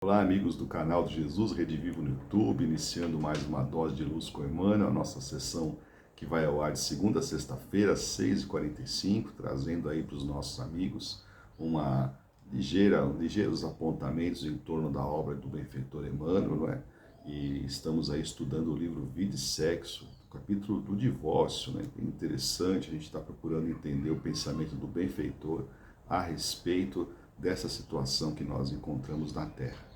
Olá, amigos do canal de Jesus Rede Vivo no YouTube, iniciando mais uma dose de luz com Emmanuel, a nossa sessão que vai ao ar de segunda a sexta-feira, às 6h45, trazendo aí para os nossos amigos ligeiros apontamentos em torno da obra do benfeitor Emmanuel, não é? E estamos aí estudando o livro Vida e Sexo, o capítulo do divórcio, né? É interessante, a gente está procurando entender o pensamento do benfeitor a respeito dessa situação que nós encontramos na Terra.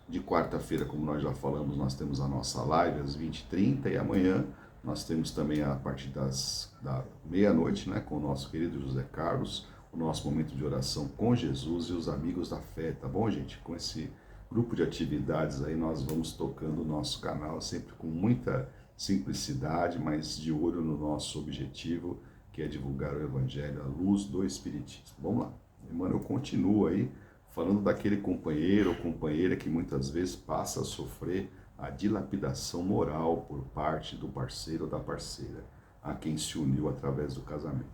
De quarta-feira, como nós já falamos, nós temos a nossa live às 20h30 e amanhã nós temos também a partir da meia-noite, né, com o nosso querido José Carlos, o nosso momento de oração com Jesus e os amigos da fé, tá bom, gente? Com esse grupo de atividades aí nós vamos tocando o nosso canal sempre com muita simplicidade, mas de olho no nosso objetivo, que é divulgar o Evangelho, a luz do Espiritismo. Vamos lá, Emmanuel continua aí, falando daquele companheiro ou companheira que muitas vezes passa a sofrer a dilapidação moral por parte do parceiro ou da parceira a quem se uniu através do casamento.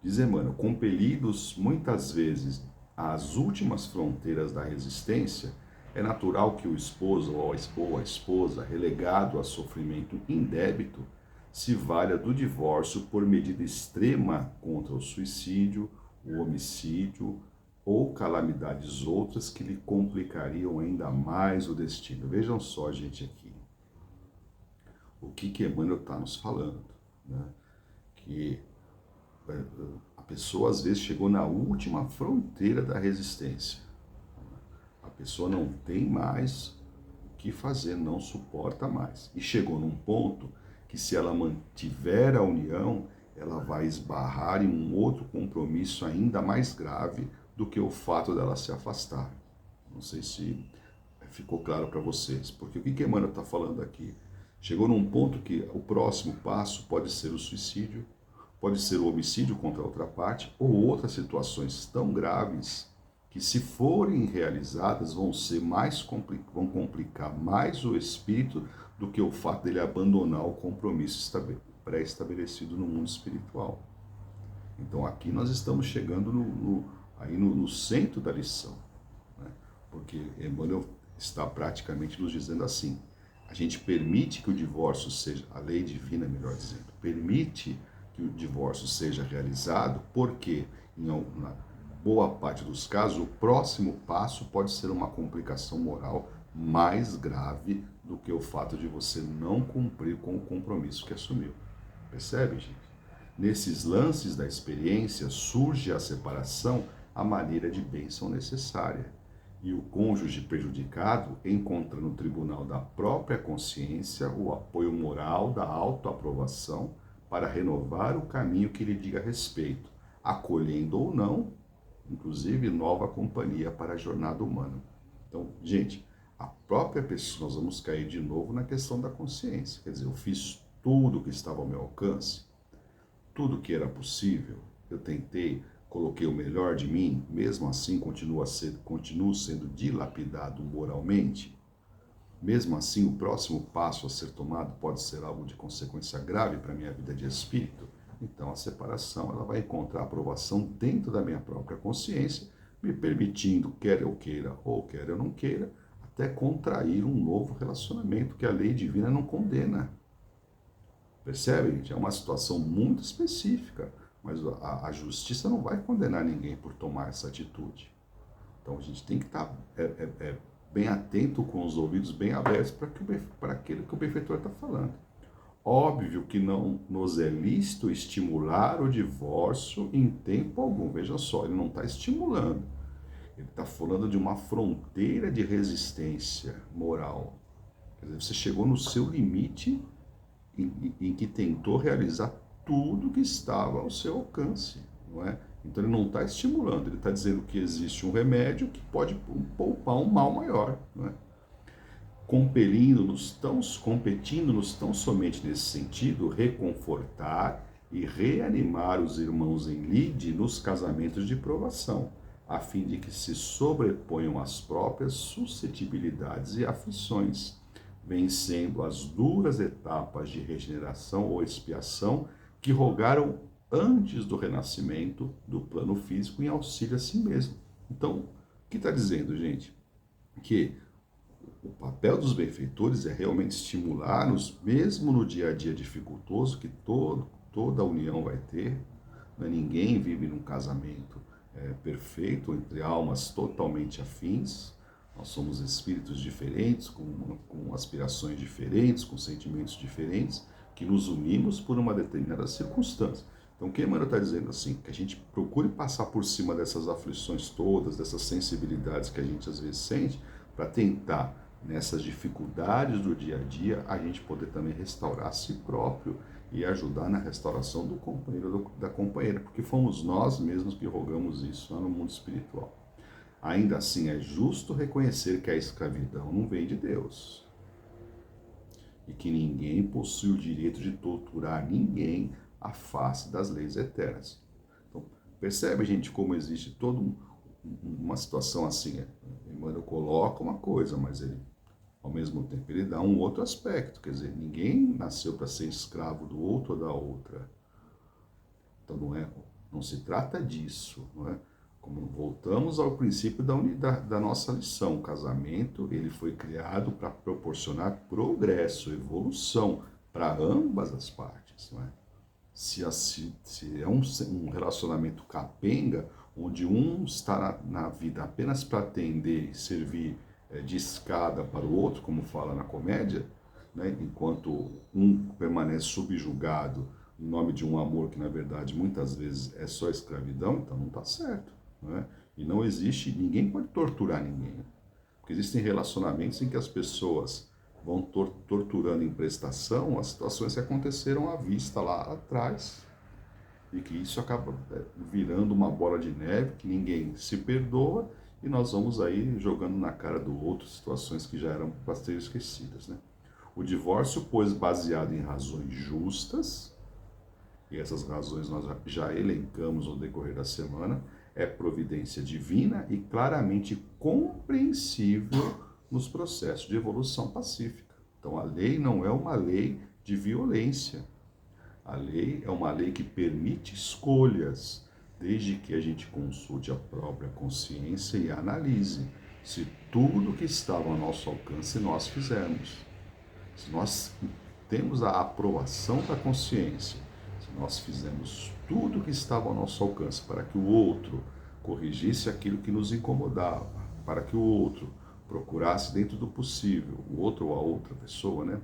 Diz Emmanuel, compelidos muitas vezes às últimas fronteiras da resistência, é natural que o esposo ou a esposa, relegado a sofrimento indébito, se valha do divórcio por medida extrema contra o suicídio, o homicídio, ou calamidades outras que lhe complicariam ainda mais o destino. Vejam só, gente, aqui, o que Emmanuel está nos falando, né? Que a pessoa às vezes chegou na última fronteira da resistência. A pessoa não tem mais o que fazer, não suporta mais. E chegou num ponto que, se ela mantiver a união, ela vai esbarrar em um outro compromisso ainda mais grave do que o fato dela se afastar. Não sei se ficou claro para vocês, porque o que Emmanuel está falando aqui? Chegou num ponto que o próximo passo pode ser o suicídio, pode ser o homicídio contra a outra parte, ou outras situações tão graves que, se forem realizadas, vão complicar mais o espírito do que o fato dele abandonar o compromisso pré-estabelecido no mundo espiritual. Então aqui nós estamos chegando no centro da lição, né? Porque Emmanuel está praticamente nos dizendo assim: a gente permite que o divórcio seja, a lei divina, melhor dizendo, permite que o divórcio seja realizado, porque na boa parte dos casos o próximo passo pode ser uma complicação moral mais grave do que o fato de você não cumprir com o compromisso que assumiu. Percebe, gente? Nesses lances da experiência surge a separação à maneira de bênção necessária, e o cônjuge prejudicado encontra no tribunal da própria consciência o apoio moral da autoaprovação para renovar o caminho que lhe diga respeito, acolhendo ou não, inclusive, nova companhia para a jornada humana. Então, gente, a própria pessoa, nós vamos cair de novo na questão da consciência. Quer dizer, eu fiz tudo o que estava ao meu alcance, tudo que era possível, eu tentei, coloquei o melhor de mim, mesmo assim continuo sendo dilapidado moralmente. Mesmo assim, o próximo passo a ser tomado pode ser algo de consequência grave para a minha vida de espírito. Então a separação, ela vai encontrar aprovação dentro da minha própria consciência, me permitindo, quer eu queira ou quer eu não queira, até contrair um novo relacionamento que a lei divina não condena. Percebe, gente? É uma situação muito específica, mas a justiça não vai condenar ninguém por tomar essa atitude. Então a gente tem que estar bem atento, com os ouvidos bem abertos para aquilo que o benfeitor está falando. Óbvio que não nos é lícito estimular o divórcio em tempo algum. Veja só, ele não está estimulando. Ele está falando de uma fronteira de resistência moral. Quer dizer, você chegou no seu limite em que tentou realizar tudo que estava ao seu alcance, não é? Então ele não está estimulando, ele está dizendo que existe um remédio que pode poupar um mal maior, não é? Competindo-nos tão somente nesse sentido, reconfortar e reanimar os irmãos em lide nos casamentos de provação, a fim de que se sobreponham às próprias suscetibilidades e aflições, vencendo as duras etapas de regeneração ou expiação que rogaram antes do renascimento do plano físico em auxílio a si mesmo. Então, o que está dizendo, gente? que o papel dos benfeitores é realmente estimular-nos, mesmo no dia a dia dificultoso, que toda a união vai ter, né? Ninguém vive num casamento perfeito, entre almas totalmente afins. Nós somos espíritos diferentes, com aspirações diferentes, com sentimentos diferentes, que nos unimos por uma determinada circunstância. Então, o que Emmanuel está dizendo assim? Que a gente procure passar por cima dessas aflições todas, dessas sensibilidades que a gente às vezes sente, para tentar, nessas dificuldades do dia a dia, a gente poder também restaurar a si próprio e ajudar na restauração do companheiro, da companheira, porque fomos nós mesmos que rogamos isso lá no mundo espiritual. Ainda assim, é justo reconhecer que a escravidão não vem de Deus e que ninguém possui o direito de torturar ninguém à face das leis eternas. Então, percebe, gente, como existe toda uma situação assim. Emmanuel coloca uma coisa, mas ele, ao mesmo tempo, ele dá um outro aspecto. Quer dizer, ninguém nasceu para ser escravo do outro ou da outra. Então, não se trata disso, não é? Como voltamos ao princípio da nossa lição, o casamento ele foi criado para proporcionar progresso, evolução para ambas as partes, não é? Se é um relacionamento capenga, onde um está na vida apenas para atender e servir de escada para o outro, como fala na comédia, né? Enquanto um permanece subjugado em nome de um amor que na verdade muitas vezes é só escravidão, então não está certo. Né? E não existe, ninguém pode torturar ninguém. Porque existem relacionamentos em que as pessoas vão torturando em prestação as situações que aconteceram à vista lá atrás. E que isso acaba virando uma bola de neve, que ninguém se perdoa, e nós vamos aí jogando na cara do outro situações que já eram para ser esquecidas. Né? O divórcio, pois, baseado em razões justas, e essas razões nós já elencamos no decorrer da semana, é providência divina e claramente compreensível nos processos de evolução pacífica. Então, a lei não é uma lei de violência. A lei é uma lei que permite escolhas, desde que a gente consulte a própria consciência e analise se tudo que estava ao nosso alcance nós fizermos. Se nós temos a aprovação da consciência, nós fizemos tudo o que estava ao nosso alcance para que o outro corrigisse aquilo que nos incomodava, para que o outro procurasse dentro do possível, o outro ou a outra pessoa, né?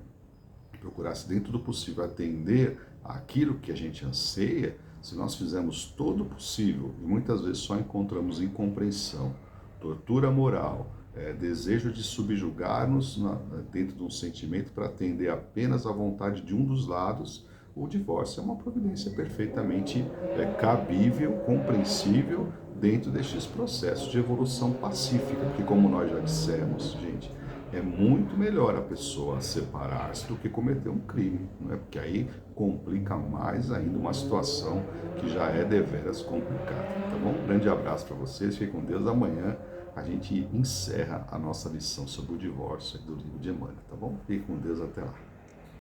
Procurasse dentro do possível atender aquilo que a gente anseia. Se nós fizermos todo o possível e muitas vezes só encontramos incompreensão, tortura moral, desejo de subjugar-nos dentro de um sentimento para atender apenas à vontade de um dos lados, o divórcio é uma providência perfeitamente cabível, compreensível dentro destes processos de evolução pacífica, porque como nós já dissemos, gente, é muito melhor a pessoa separar-se do que cometer um crime, não é? Porque aí complica mais ainda uma situação que já é deveras complicada, tá bom? Um grande abraço para vocês, fiquem com Deus. Amanhã a gente encerra a nossa lição sobre o divórcio do livro de Emmanuel, tá bom? Fiquem com Deus, até lá.